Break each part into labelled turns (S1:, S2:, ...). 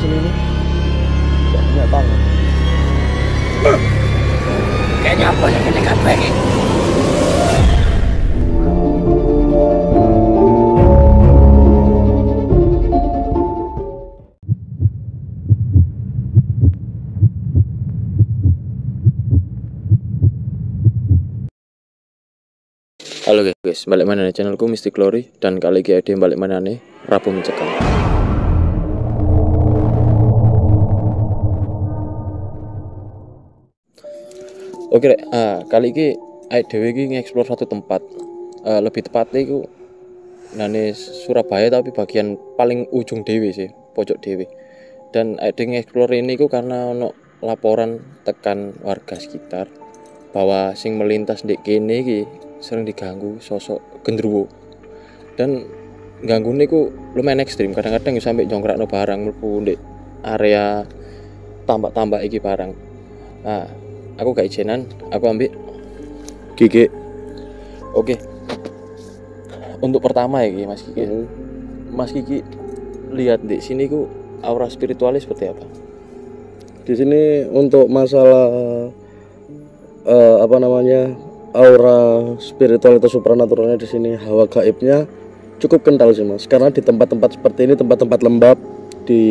S1: sini nih. Gak punya tangan.
S2: Kayaknya apa yang ini gak baik.
S3: Halo guys, balik mana nih channelku Mystic Glory, dan kali ini ada yang balik mana nih Rabu Mencekam. Oke, kali ini dhewe iki nge-explore satu tempat, lebih tepatnya itu nane Surabaya tapi bagian paling ujung dhewe sih, pojok dhewe. Dan nge-explore ini ku karena ono laporan tekan warga sekitar bahwa sing melintas di kene iki sering diganggu sosok gendruwo, dan ganggu niku lumayan ekstrim. Kadang-kadang sampai jongkrakno barang mlebu di area tambak-tambak iki barang. Nah, aku gak izinan, aku ambil
S1: Gigi.
S3: Oke. Untuk pertama ya Mas Kiki. Mas Kiki lihat di sini ku aura spiritualnya seperti apa?
S1: Di sini untuk masalah aura spiritual atau supranaturalnya di sini, hawa gaibnya cukup kental sih Mas. Karena di tempat-tempat seperti ini, tempat-tempat lembab di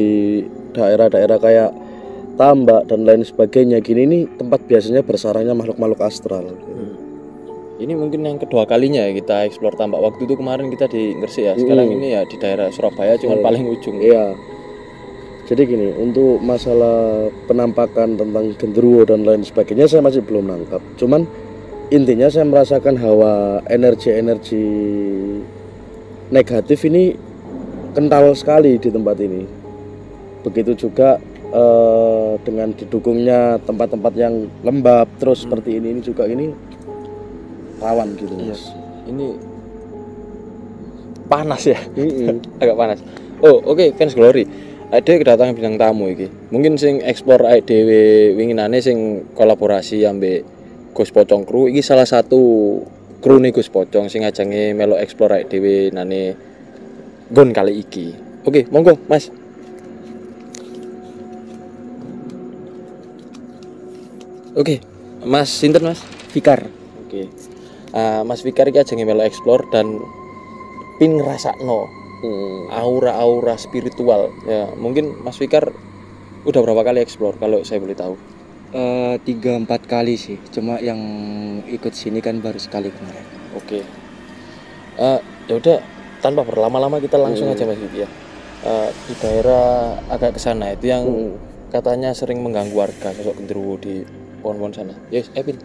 S1: daerah-daerah kayak tambak dan lain sebagainya gini, ini tempat biasanya bersarangnya makhluk-makhluk astral.
S3: Ini mungkin yang kedua kalinya ya kita eksplor tambak. Waktu itu kemarin kita di Gresik ya. Sekarang ini ya di daerah Surabaya, cuman paling ujung.
S1: Iya. Jadi gini, untuk masalah penampakan tentang genderuwo dan lain sebagainya saya masih belum nangkap. Cuman intinya saya merasakan hawa energi-energi negatif ini kental sekali di tempat ini. Begitu juga dengan didukungnya tempat-tempat yang lembab terus seperti ini juga ini rawan gitu Mas.
S3: Iya. Ini panas ya. Agak panas. Oh, oke, Fans Glory. Ada kedatangan bintang tamu iki. Mungkin sing explore dhewe winginane sing kolaborasi ambek Gus Pocong Crew, iki salah satu kru nih Gus Pocong sing ajange melo explore dhewe nane gon kali iki. Oke, monggo Mas. Oke, Mas sinten Mas?
S2: Fikar.
S3: Oke. Mas Fikar iki ajange melo explore dan pin ngrasakno aura-aura spiritual ya. Mungkin Mas Fikar udah berapa kali explore kalau saya boleh tahu?
S2: 3-4 kali sih, cuma yang ikut sini kan baru sekali kemarin.
S3: Oke. Ya udah, tanpa berlama-lama kita langsung aja Mas Fikar ya. Di daerah agak ke sana itu yang katanya sering mengganggu warga, sosok genderuwo di pohon-pohon sana. Yes, Epin.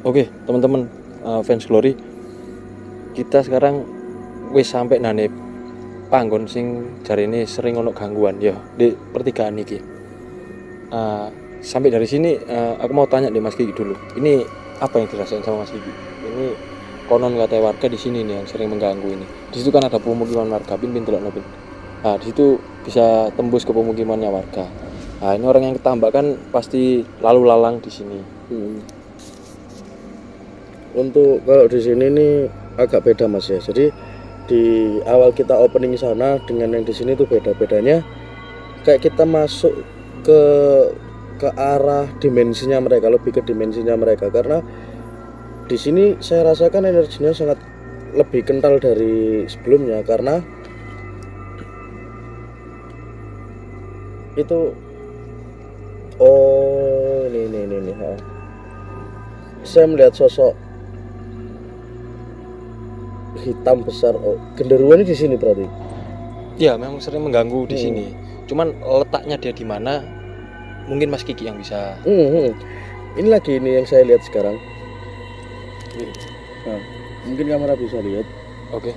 S3: Oke, teman-teman Fans Glory, kita sekarang wis sampai nane panggon sing jarine sering ono gangguan ya di pertigaan iki. Sampai dari sini aku mau tanya deh Mas Kiki dulu. Ini apa yang dirasain sama Mas Kiki? Ini konon kata warga di sini nih yang sering mengganggu ini. Di situ kan ada pemukiman warga, pin delok nopin. Di situ bisa tembus ke pemukimannya warga. Ini orang yang ketambak kan pasti lalu lalang di sini.
S1: Untuk kalau di sini nih agak beda Mas ya. Jadi di awal kita opening sana dengan yang di sini tuh beda-bedanya. Kayak kita masuk ke arah dimensinya mereka, lebih ke dimensinya mereka, karena di sini saya rasakan energinya sangat lebih kental dari sebelumnya. Karena itu ini saya melihat sosok hitam besar. Genderuwo ini di sini berarti.
S3: Ya, memang sering mengganggu di sini. Cuman letaknya dia di mana? Mungkin Mas Kiki yang bisa.
S1: Ini lagi ini yang saya lihat sekarang. Nah, mungkin kamera bisa lihat.
S3: Oke.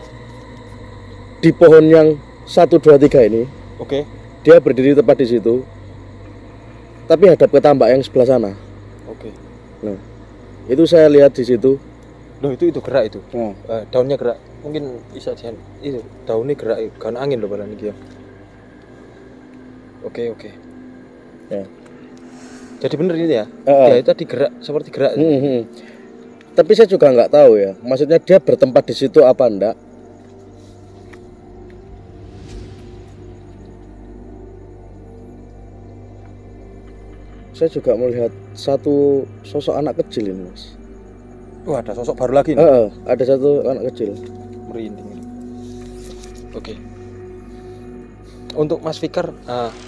S1: Di pohon yang 1, 2, 3 ini.
S3: Oke.
S1: Dia berdiri tepat di situ. Tapi hadap ke tambak yang sebelah sana.
S3: Oke.
S1: Nah, itu saya lihat di situ
S3: Loh itu gerak itu.
S1: Nah,
S3: Daunnya gerak. Mungkin bisa itu daunnya gerak kan angin loh badan iki ya. Oke.
S1: ya.
S3: Jadi bener ini ya.
S1: Heeh.
S3: Ya itu tadi gerak seperti gerak.
S1: Tapi saya juga nggak tahu ya. Maksudnya dia bertempat di situ apa enggak? Saya juga melihat satu sosok anak kecil ini, Mas.
S3: Wah, ada sosok baru lagi nih.
S1: Ada satu anak kecil.
S3: Merinding ini. Oke. Untuk Mas Fikar,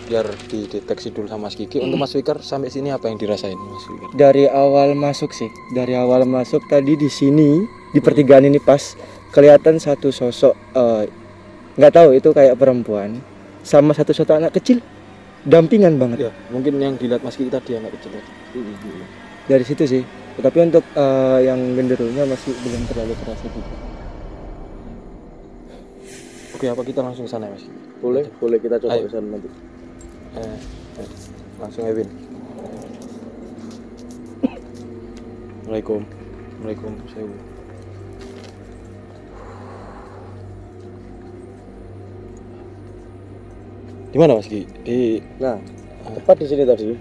S3: biar dideteksi dulu sama Mas Kiki. Untuk Mas Fikar sampai sini apa yang dirasain Mas Fikar?
S2: Dari awal masuk sih, dari awal masuk tadi di sini di pertigaan ini pas kelihatan satu sosok nggak tahu itu kayak perempuan sama satu sosok anak kecil dampingan banget.
S3: Ya, mungkin yang dilihat Mas Kiki tadi anak kecil.
S2: Dari situ sih. Tapi untuk yang genderunya masih belum terlalu terasa juga.
S3: Oke, apa kita langsung ke sana Mas?
S1: Boleh kita coba
S3: Ayo.
S1: ke sana nanti.
S3: Langsung Ewin. Waalaikumsalam. Di mana Mas Ki?
S1: Nah, tepat di sini tadi,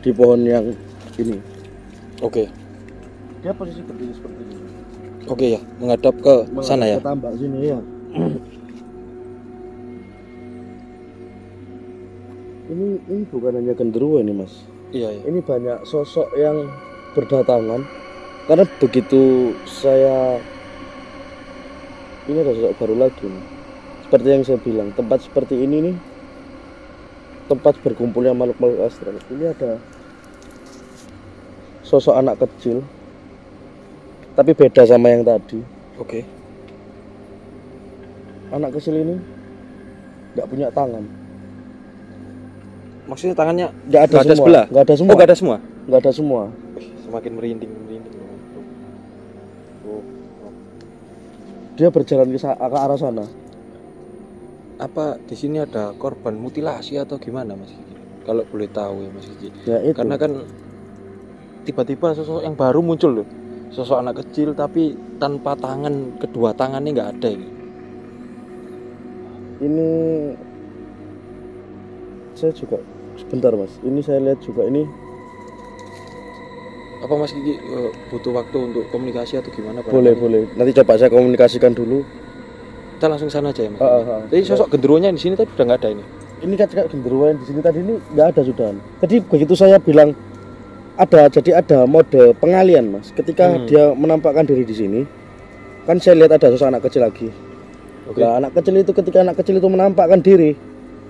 S1: di pohon yang ini.
S3: Oke.
S1: Dia posisi berdiri seperti ini.
S3: Oke ya, menghadap ke sana ya.
S1: Ke tambak sini ya. ini bukan hanya genderuwo ini, Mas.
S3: Iya.
S1: Ini banyak sosok yang berdatangan. Karena begitu ini ada sosok baru lagi nih. Seperti yang saya bilang, tempat seperti ini nih, tempat berkumpulnya makhluk-makhluk astral. Ini ada sosok anak kecil, tapi beda sama yang tadi.
S3: Oke.
S1: Anak kecil ini nggak punya tangan,
S3: Maksudnya tangannya
S1: nggak ada
S3: nggak ada
S1: semua,
S3: sebelah?
S1: nggak ada semua,
S3: Oh, nggak ada semua.
S1: nggak ada semua.
S3: Semakin merinding.
S1: Dia berjalan ke arah sana.
S3: Apa di sini ada korban mutilasi atau gimana Mas Kiki? Kalau boleh tahu ya Mas Kiki.
S1: Ya itu.
S3: Karena kan tiba-tiba sosok yang baru muncul loh. Sosok anak kecil tapi tanpa tangan, kedua tangannya nggak ada ini.
S1: Ini saya juga sebentar, Mas. Ini saya lihat juga ini.
S3: Apa Mas Kiki butuh waktu untuk komunikasi atau gimana?
S1: Boleh. Nanti coba saya komunikasikan dulu.
S3: Kita langsung sana aja ya Mas. Jadi
S1: Ya.
S3: sosok genderuwonya di sini tadi udah nggak ada ini.
S1: Ini kan genderuwo yang di sini tadi ini nggak ada sudah. Jadi begitu saya bilang jadi ada mode pengalian, Mas. Ketika dia menampakkan diri di sini, kan saya lihat ada sosok anak kecil lagi.
S3: Oke.
S1: Nah, ketika anak kecil itu menampakkan diri,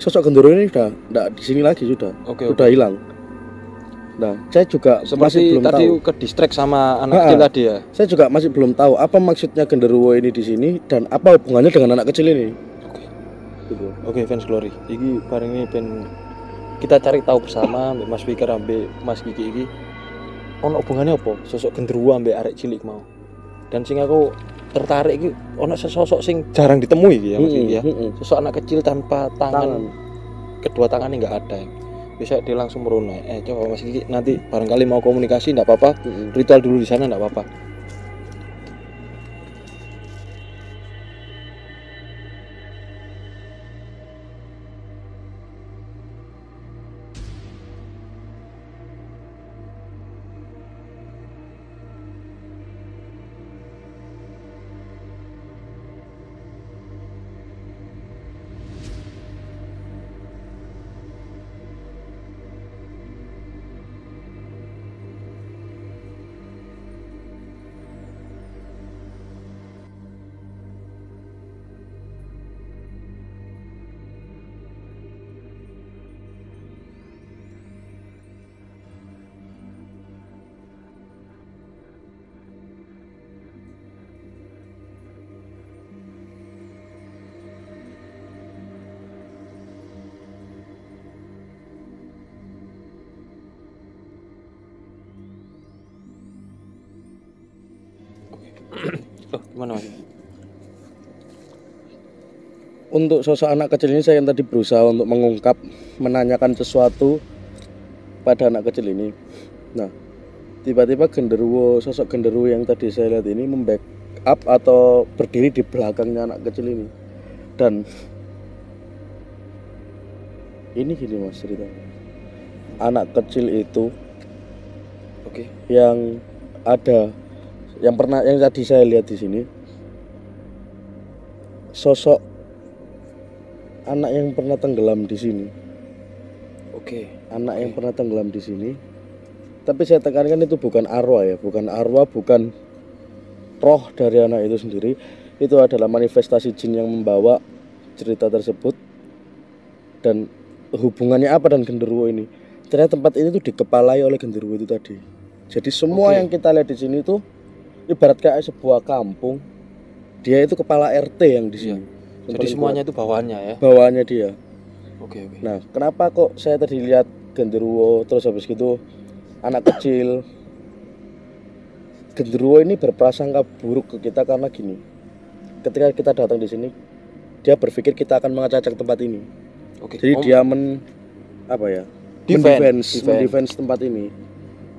S1: sosok genderuwo ini sudah nggak di sini lagi sudah.
S3: Oke.
S1: Sudah hilang. Nah, saya juga masih
S3: Seperti
S1: belum
S3: tadi
S1: tahu.
S3: ke distract sama anak kecil tadi ya.
S1: Saya juga masih belum tahu apa maksudnya genderuwo ini di sini dan apa hubungannya dengan anak kecil ini.
S3: Oke.
S1: Gitu.
S3: Oke, fans Glory. Iki bareng ini pen kita cari tahu bersama Mbak Mas Fikar ambek Mas Kiki iki ono hubungannya apa? Sosok genderuwo ambek arek cilik mau. Dan sing aku tertarik iki ono sosok sing jarang ditemui iki ya Mas Kiki ya. Sosok anak kecil tanpa tangan. Kedua tangannya nggak ada ya. Bisa dia langsung merono. Coba Mas Kiki nanti barangkali mau komunikasi enggak apa-apa. Ritual dulu di sana enggak apa-apa. Gimana Mas?
S1: Untuk sosok anak kecil ini saya yang tadi berusaha untuk menanyakan sesuatu pada anak kecil ini. Nah, tiba-tiba sosok genderuwo yang tadi saya lihat ini membackup atau berdiri di belakangnya anak kecil ini. Dan ini gini mas ceritanya, anak kecil itu
S3: Oke.
S1: yang tadi saya lihat di sini, sosok anak yang pernah tenggelam di sini.
S3: Oke.
S1: Anak yang pernah tenggelam di sini. Tapi saya tekankan itu bukan arwah ya, bukan roh dari anak itu sendiri. Itu adalah manifestasi jin yang membawa cerita tersebut. Dan hubungannya apa dengan genderuwo ini? Ternyata tempat ini tuh dikepalai oleh genderuwo itu tadi. Jadi semua yang kita lihat di sini tuh ibarat kayak sebuah kampung. Dia itu kepala RT yang di sini.
S3: Jadi semuanya itu bawaannya ya.
S1: Bawaannya dia.
S3: Oke.
S1: Nah, kenapa kok saya tadi lihat genderuwo terus habis gitu anak kecil? Genderuwo ini berprasangka buruk ke kita karena gini. Ketika kita datang di sini, dia berpikir kita akan mengacak tempat ini.
S3: Oke.
S1: Jadi dia mendefense tempat ini.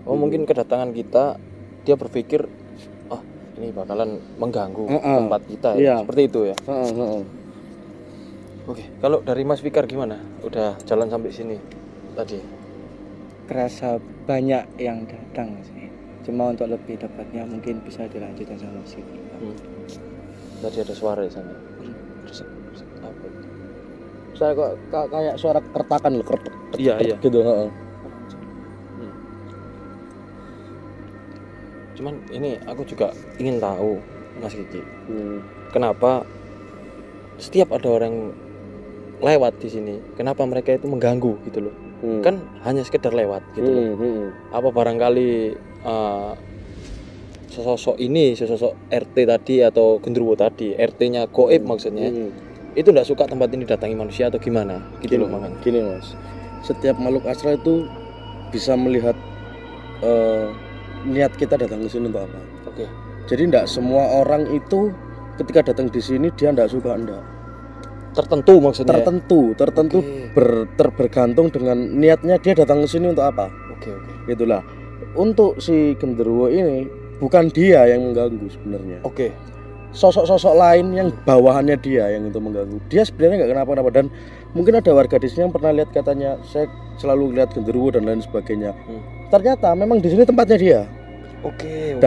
S3: Mungkin kedatangan kita dia berpikir ini bakalan mengganggu tempat kita ya.
S1: Iya.
S3: Seperti itu ya. Oke, kalau dari Mas Fikar gimana? Udah jalan sampai sini tadi?
S2: Kerasa banyak yang datang sih. Cuma untuk lebih tepatnya mungkin bisa dilanjutkan sama sih.
S3: Tadi ada suara di sana. Apa?
S1: Saya kok kayak suara kertakan loh,
S3: Iya.
S1: gitu.
S3: Cuman ini aku juga ingin tahu Mas Kiki. Kenapa setiap ada orang lewat di sini, kenapa mereka itu mengganggu gitu loh? Kan hanya sekedar lewat gitu loh. Apa barangkali sosok RT tadi atau genderuwo tadi, RT-nya goib maksudnya, itu tidak suka tempat ini datangi manusia atau gimana? Gitu loh makanya.
S1: Gini mas, setiap makhluk astral itu bisa melihat niat kita datang ke sini untuk apa.
S3: Oke.
S1: Jadi tidak semua orang itu ketika datang di sini dia tidak suka, enggak.
S3: Tertentu maksudnya.
S1: Tertentu bergantung dengan niatnya dia datang ke sini untuk apa.
S3: Oke.
S1: Itulah. Untuk si genderuwo ini bukan dia yang mengganggu sebenarnya.
S3: Oke.
S1: Sosok-sosok lain yang bawahannya dia yang itu mengganggu. Dia sebenarnya nggak kenapa-napa, dan mungkin ada warga di sini yang pernah lihat, katanya saya selalu lihat genderuwo dan lain sebagainya. Ternyata memang di sini tempatnya dia.
S3: Oke.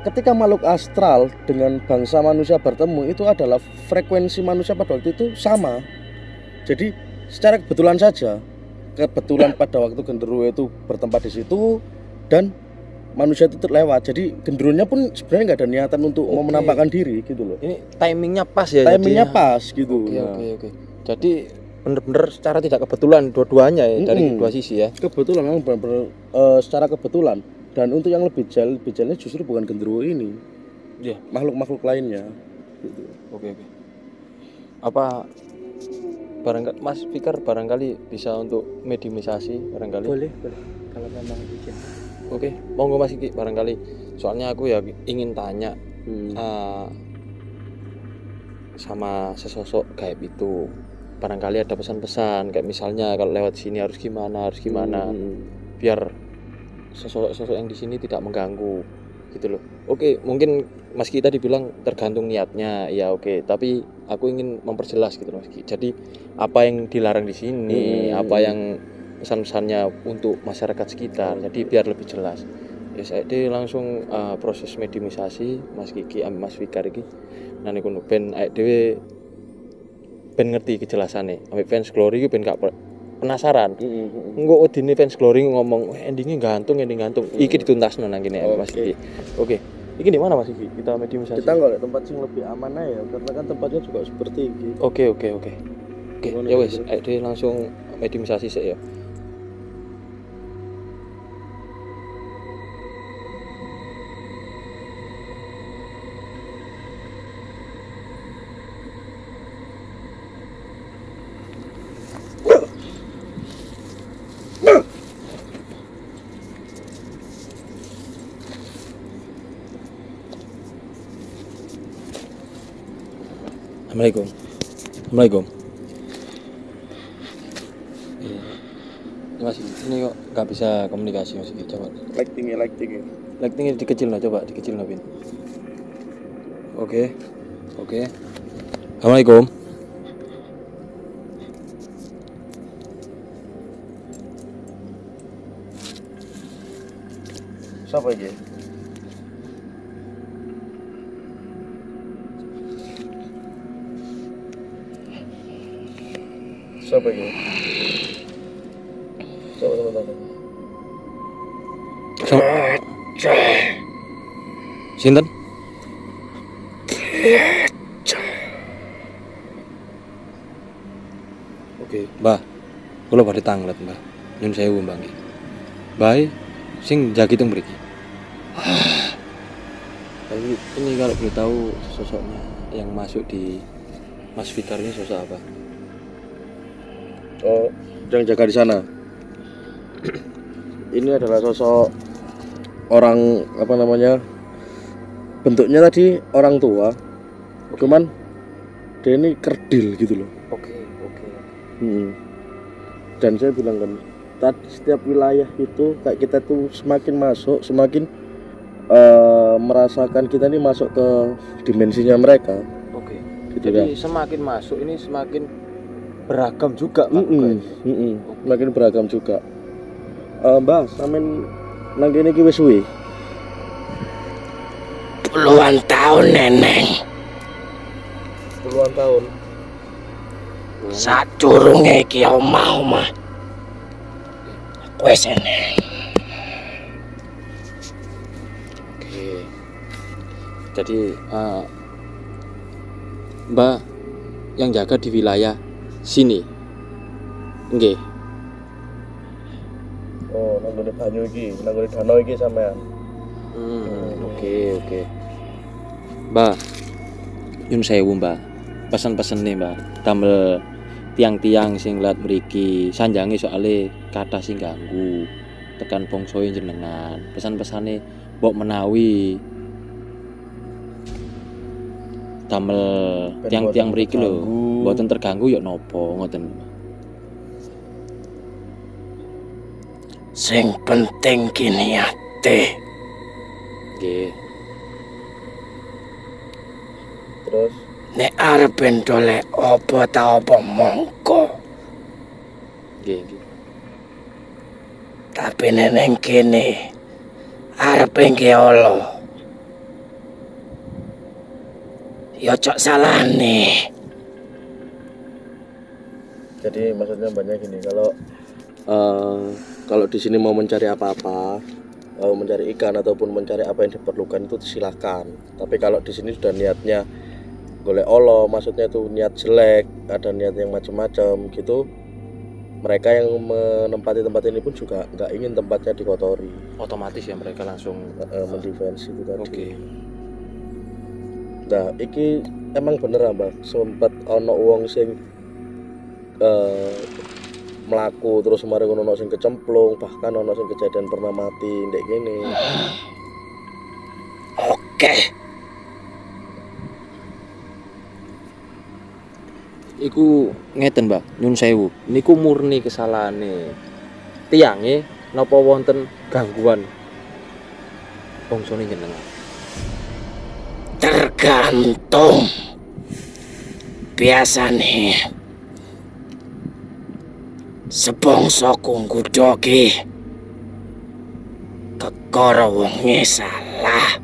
S1: Ketika makhluk astral dengan bangsa manusia bertemu, itu adalah frekuensi manusia pada waktu itu sama. Jadi secara kebetulan pada waktu genderuwo itu bertempat di situ dan manusia itu terlewat. Jadi genderuwonya pun sebenarnya nggak ada niatan untuk mau menampakkan diri gitu loh.
S3: Ini timingnya pas ya.
S1: Timingnya pas gitu.
S3: Oke. Jadi bener-bener secara tidak kebetulan dua-duanya ya, dari kedua sisi ya. Kebetulan
S1: memang benar-benar secara kebetulan. Dan untuk yang lebih jailnya justru bukan genderuwo ini.
S3: Iya,
S1: makhluk-makhluk lainnya gitu.
S3: Oke. Apa barangkali Mas Fikar barangkali bisa untuk mediumisasi barangkali?
S2: Boleh kalau memang izin.
S3: Oke, monggo Mas Kiki barangkali. Soalnya aku ya ingin tanya sama sesosok gaib itu. Barangkali ada pesan-pesan kayak misalnya kalau lewat sini harus gimana biar sosok yang di sini tidak mengganggu gitu loh. Oke, mungkin Mas Kiki tadi bilang tergantung niatnya, ya oke. Tapi aku ingin memperjelas gitu Mas Kiki. Jadi apa yang dilarang di sini, apa yang pesan-pesannya untuk masyarakat sekitar. Jadi biar lebih jelas. Ya saya langsung proses mediumisasi Mas Kiki ambil Mas Fikar iki. Nah niku ben dhewe ben ngerti kejelasannya. Ambek fans glory iki ben gak penasaran. Engko wedine fans glory ngomong ending gantung. Iki dituntasno nang kene Mas Kiki. Oke. Iki di mana Mas Kiki? Kita mediumisasi.
S1: Kita golek tempat sing lebih aman aja ya, karena kan tempatnya juga seperti ini.
S3: Oke. Ya wis, ayo langsung mediumisasi sik ya. Assalamualaikum. Mas Mas, ini kok nggak bisa komunikasi Mas iki. Coba.
S1: Lightingnya.
S3: Lightingnya dikecil lah, coba dikecil lah, Bin. Oke. Assalamualaikum.
S1: Siapa ini? Siapa ini? Coba.
S3: Sinten? Oke, Mbah. Kula badhe tanglet, Mbah. Nyun sewu, Mbah nggih. Mbah sing jagi teng mriki. Tapi ini kalau boleh tahu sosoknya yang masuk di Mas Fikar ini sosok apa?
S1: Oh, yang jaga di sana. Ini adalah sosok orang apa namanya? Bentuknya tadi orang tua. Cuman dia ini kerdil gitu loh.
S3: Oke.
S1: Dan saya bilang kan, tadi setiap wilayah itu kayak kita tuh semakin masuk, semakin merasakan kita ini masuk ke dimensinya mereka.
S3: Oke.
S1: Gitu
S3: Jadi
S1: kan?
S3: semakin masuk ini semakin beragam juga kan, guys.
S1: Semakin beragam juga. Mbak, sampean nang kene iki wis suwe?
S4: Puluhan tahun neneng.
S1: Puluhan tahun.
S4: Sadurunge iki omah-omah. Wes eneng.
S3: Oke. Jadi Mbak yang jaga di wilayah sini. Nggih.
S1: Oh, nang ngene banyu iki, nang ngene danau iki sampean.
S3: Oke. Mbak, nyun sewu, Mbak. Pesen-pesen nih, Mbak. Damel tiang-tiang sing lihat mriki sanjange soalnya kata sing ganggu tekan bangsa jenengan. Pesan-pesane mbok menawi damel tiang-tiang mriki lho mboten terganggu ya napa ngoten.
S4: Sing penting ki niate.
S3: Nggih.
S1: Terus
S4: Nek arep ndolek apa ta apa mongko.
S3: Nggih.
S4: Tapi neneng kene arep engke Allah. Ya cok salahne.
S1: jadi maksudnya banyak gini, kalau di sini mau mencari apa-apa, mau mencari ikan ataupun mencari apa yang diperlukan itu silahkan. Tapi kalau di sini sudah niatnya golek Allah, maksudnya itu niat jelek, ada niat yang macam-macam gitu. Mereka yang menempati tempat ini pun juga nggak ingin tempatnya dikotori,
S3: Otomatis ya mereka langsung
S1: mendefense itu tadi.
S3: oke.
S1: Nah, iki emang bener Mbak, sempat ono wong sing melaku terus kemarin ono sing kecemplung, bahkan ono sing kejadian pernah mati ndek gini.
S4: Oke.
S3: Iku ngeten, Mbak, nyun sewu. Niku murni kesalahane tiange napa wonten gangguan bangsane jenengan.
S4: Tergantung. Biasane sebangsa kunggudo ki kekara wonge salah.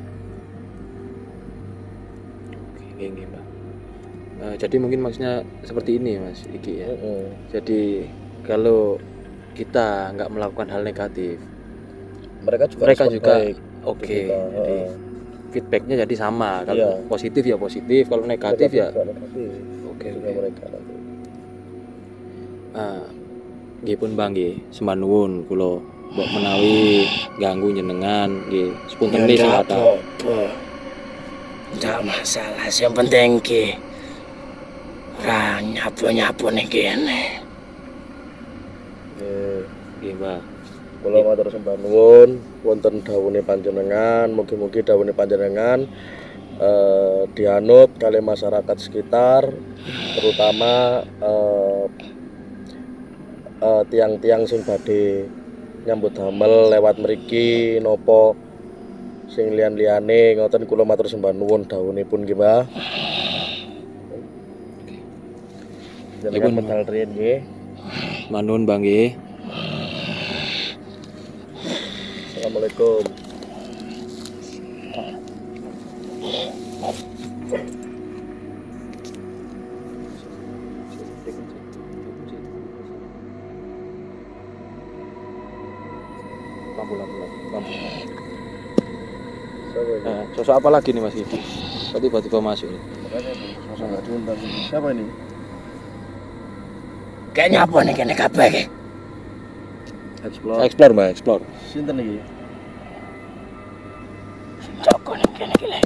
S3: Nggih, Mbak. Jadi mungkin maksudnya seperti ini, Mas, iki ya. Jadi kalau kita nggak melakukan hal negatif,
S1: Mereka juga
S3: mereka
S1: respon
S3: juga
S1: baik.
S3: oke.
S1: Kita,
S3: Jadi feedbacknya jadi sama. Kalau
S1: Iya.
S3: positif ya positif, kalau negatif ya
S1: juga negatif.
S3: oke.
S1: Juga mereka nanti.
S3: Nggih pun Bang nggih, sembah nuwun kula mbok menawi ganggu jenengan nggih. Sepunten nggih sing kata.
S4: apa. Ndak masalah, yang penting ki ra nyapu-nyapu ning kene.
S3: Nggih, Mbak.
S1: Kula matur sembah nuwun wonten dawuhe panjenengan, mugi-mugi dawuhe panjenengan dianut kali masyarakat sekitar, terutama tiang-tiang sing badhe nyambut damel lewat mriki napa sing liyan-liyane ngoten kula matur sembah nuwun dawuhipun nggih Mbah. Jenengan
S3: Nggih,
S1: medal riyen nggih.
S3: Manun Bang nggih.
S1: Assalamualaikum.
S3: Lampu.
S1: Siapa ini?
S3: Nah, sosok apa lagi nih Mas Gigi? Kok tiba-tiba masuk nih?
S1: Makanya masa nggak diundang ini. Siapa ini?
S4: Kayaknya apa nih kene kabeh iki?
S1: Explore.
S3: Explore Mbak, explore.
S1: Sinten iki?
S4: Joko ning kene iki le.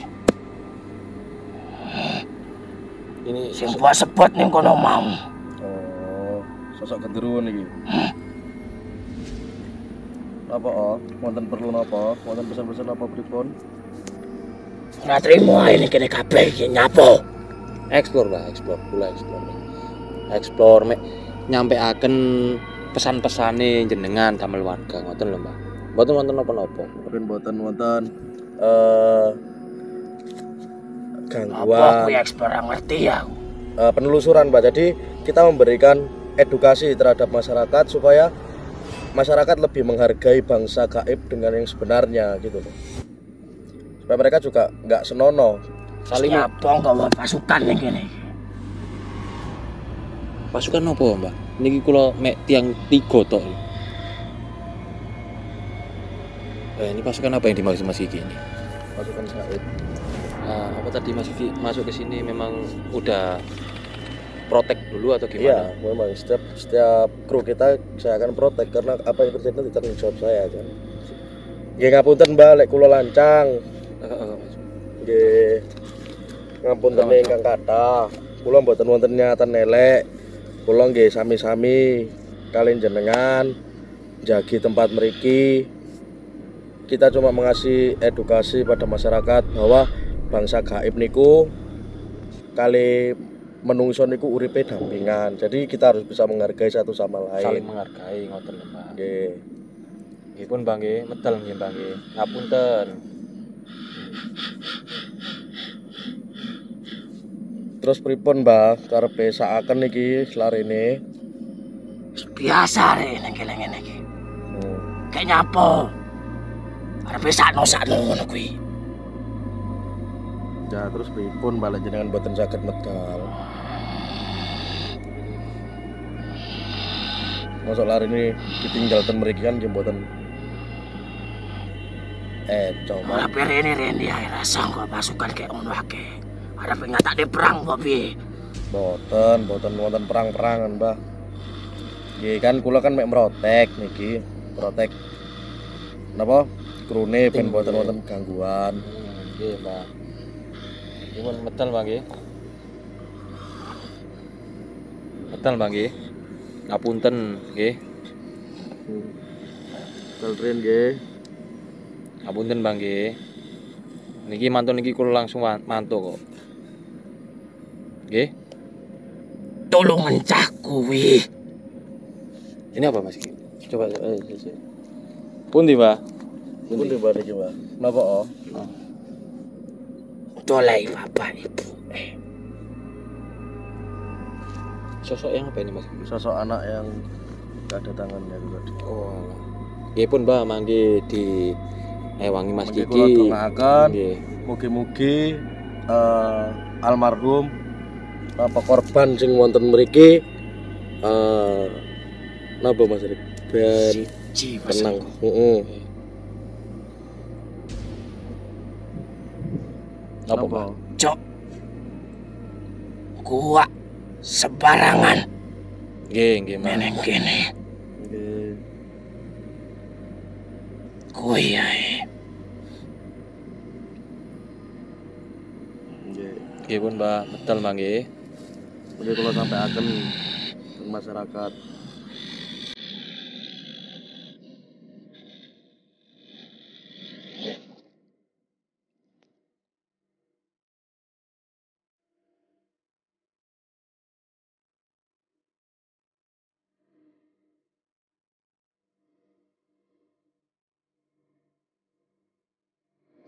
S3: Ini
S4: Sing buat sepot ning kono mau.
S1: Oh, sosok genderuwo iki. Apa wonten perlu napa? Wonten pesan-pesan apa pripun?
S4: Ora trimo ae ning kene kabeh iki nyapo.
S3: explore Mbak, explore. Kula explore. Explore mek nyampeaken pesan-pesane jenengan damel warga ngoten lho Mbak. Mboten wonten napa-napa.
S1: Mungkin wonten
S4: Apa
S1: gangguan
S4: kuwi eksplor ngerti ya.
S1: penelusuran Mbak. Jadi kita memberikan edukasi terhadap masyarakat supaya masyarakat lebih menghargai bangsa gaib dengan yang sebenarnya gitu loh. Supaya mereka juga nggak senonoh.
S3: Saling
S4: Nyapo gawa pasukan ning kene.
S3: pasukan napa Mbak? Niki kula mek tiang 3 tok. Ini pasukan apa yang dimaksud Mas Gigi ini?
S1: Pasukan gaib.
S3: Apa tadi Mas Gigi masuk ke sini memang udah protek dulu atau
S1: Iya,
S3: gimana?
S1: memang setiap kru kita saya akan protek karena apa yang terjadi nanti tanggung jawab saya kan. Nggih ngapunten Mbak, lek kula lancang. Nggih. Ngapunten ingkang kathah. Kula mboten wonten niatan elek. Kula nggih sami-sami kalian jenengan jagi tempat mriki. Kita cuma mengasih edukasi pada masyarakat bahwa bangsa gaib niku kali menungso niku uripe dampingan. Jadi kita harus bisa menghargai satu sama lain.
S3: Saling menghargai ngoten lho Mbak.
S1: Nggih.
S3: Nggih pun Bang nggih, medal nggih Bang nggih. Ngapunten.
S1: Terus pripun Mbak karepe sakaken iki larene?
S4: Biasa rek ning kene ngene iki. Kayak nyapo. Arep sakno ngono kuwi.
S1: Ya terus pripun balik jenengan boten saged medal. Mosok larene ditinggal ten mriki kan nggih mboten coba.
S4: Ora perene rene ae rasa kok pasukan kayak ngono akeh. Arep ngatakne perang kok piye?
S1: Boten wonten perang-perangan, Mbah. Nggih kan kula kan mek merotek niki, protek napa? Krune ben boten wonten gangguan.
S3: Nggih, Mbak. Nyuwun medal Bang nggih. Medal Bang nggih. Ngapunten nggih.
S1: Dalren nggih.
S3: Ngapunten Bang nggih. Niki mantun niki kula langsung mantu kok. Nggih.
S4: Tolong mencah kuwi.
S3: Ini apa Mas? Coba pundi, Mbak?
S1: Pundi Mbak niki, Mbak? Napa oh?
S4: Dolai bapak ibu.
S3: Sosok yang apa ini Mas?
S1: Sosok anak yang gak ada tangannya itu tadi.
S3: Oh. Nggih pun Mbak mangke di wangi Mas
S1: Mangke
S3: Gigi.
S1: kula dongaaken.
S3: Nggih.
S1: Mugi-mugi almarhum apa korban sing wonten mriki napa Mas Rik? Ben tenang. Heeh.
S3: Apa Mbak?
S4: Cok. Gua sembarangan
S3: Nggih, Mbak.
S4: meneng kene.
S1: Nggih.
S4: Kuwi ae.
S1: Nggih.
S3: Nggih pun Mbak, betul Mbak nggih.
S1: Mungkin kalau sampai akan ke masyarakat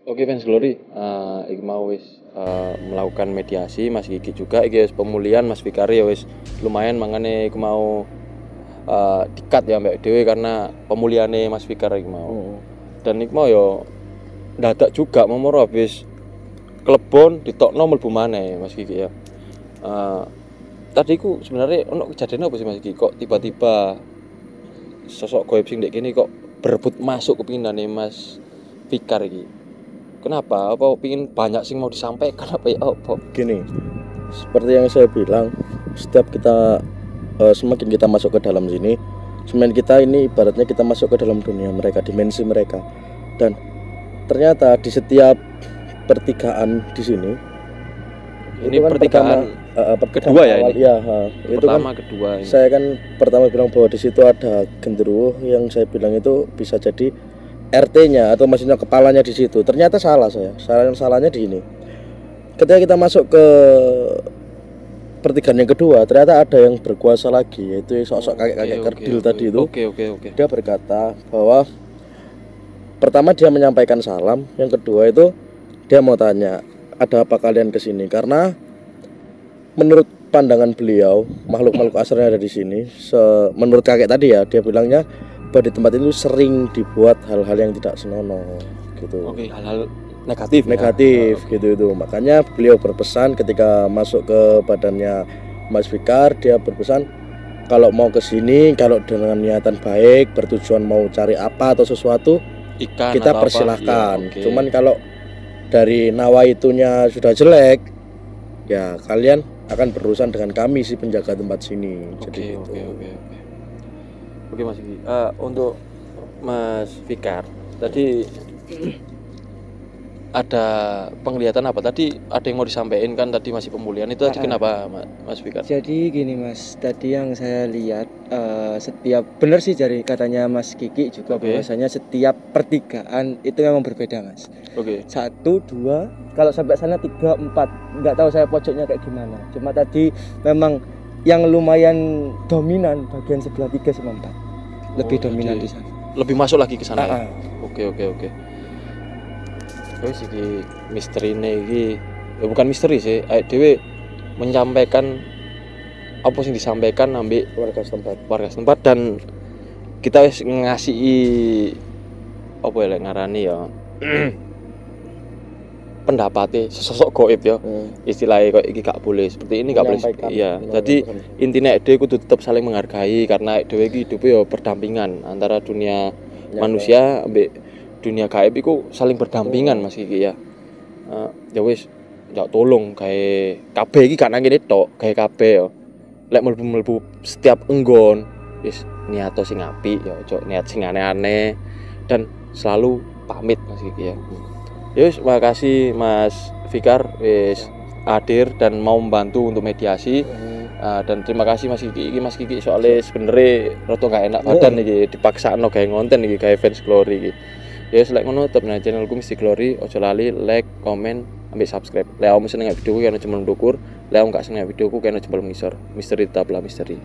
S3: Oke fans Glory, iki mau wis melakukan mediasi Mas Kiki juga, iki wis pemulihan Mas Fikar ya wis lumayan mangane iku mau dikat ya mbak Dewi karena pemulihannya Mas Fikar iki mau. Dan iku mau yo dadak juga momoro habis klebon ditokno mlebu maneh Mas Kiki ya. Tadi ku sebenarnya ono kejadian apa sih Mas Kiki kok tiba-tiba sosok goib sing ndek kene kok berebut masuk kepinginane Mas Fikar iki. Kenapa? Apa pingin banyak sih mau disampaikan apa ya? Apa?
S1: Gini, seperti yang saya bilang, setiap kita semakin kita masuk ke dalam sini, semakin kita ini ibaratnya kita masuk ke dalam dunia mereka, dimensi mereka. Dan ternyata di setiap pertigaan di sini,
S3: Ini
S1: itu kan
S3: pertigaan kedua ya
S1: awal,
S3: ini?
S1: ya, itu kan
S3: Pertama, kedua ini.
S1: saya kan pertama bilang bahwa di situ ada genderuwo yang saya bilang itu bisa jadi RT-nya atau maksudnya kepalanya di situ. Ternyata salah saya. Salahnya di ini. Ketika kita masuk ke pertigaan yang kedua, ternyata ada yang berkuasa lagi, yaitu sosok kakek-kakek kerdil tadi itu.
S3: Oke.
S1: Dia berkata bahwa pertama dia menyampaikan salam, yang kedua itu dia mau tanya, ada apa kalian kesini? Karena menurut pandangan beliau, makhluk-makhluk asal yang ada di sini, menurut kakek tadi ya, dia bilangnya bahwa di tempat itu sering dibuat hal-hal yang tidak senonoh gitu.
S3: Oke, hal-hal negatif
S1: Gitu itu. Makanya beliau berpesan ketika masuk ke badannya Mas Fikar, dia berpesan kalau mau ke sini, kalau dengan niatan baik, bertujuan mau cari apa atau sesuatu,
S3: ikan
S1: kita
S3: atau
S1: persilahkan.
S3: apa? Ya, oke.
S1: Cuman kalau dari nawaitunya sudah jelek, ya kalian akan berurusan dengan kami si penjaga tempat sini. Jadi gitu.
S3: Oke Mas Kiki. Untuk Mas Fikar tadi ada penglihatan apa? Tadi ada yang mau disampaikan kan tadi masih pemulihan itu tadi kenapa Mas Fikar?
S2: Jadi gini Mas, tadi yang saya lihat setiap benar sih dari katanya Mas Kiki juga bahwasanya setiap pertigaan itu memang berbeda Mas.
S3: Oke.
S2: 1, 2, kalau sampai sana 3, 4, nggak tahu saya pojoknya kayak gimana. Cuma tadi memang yang lumayan dominan bagian sebelah 3 sama 4 lebih dominan di sana.
S3: Lebih masuk lagi ke sana. Ya? Oke. Terus iki misterine iki ya bukan misteri sih, dhewe menyampaikan apa sih disampaikan ambil warga setempat dan kita wis ngasih apa ya ngarani ya pendapatnya sesosok goib ya istilahnya kok iki gak boleh seperti ini gak boleh iya jadi intinya dhewe kudu tetap saling menghargai karena dhewe iki hidup ya berdampingan antara dunia manusia ambek dunia gaib iku saling berdampingan Mas Kiki ya. Ya wis ya tolong gawe kabeh iki gak nang kene tok, gawe kabeh ya. Lek mlebu-mlebu setiap enggon wis niat sing apik ya ojo niat sing aneh-aneh dan selalu pamit Mas Kiki ya. Ya wis makasih Mas Fikar wis hadir dan mau membantu untuk mediasi. Dan terima kasih Mas Kiki soalnya sebenarnya rada gak enak badan iki dipaksakno gawe konten iki gawe fans Glory iki. Ya selek ngono tetep nang channelku Mesti Glory, ojo lali like, komen, ambil subscribe. Lek kamu seneng videoku kena jempol ndukur, lek kamu gak seneng videoku kena jempol ngisor. Misteri tetaplah misteri.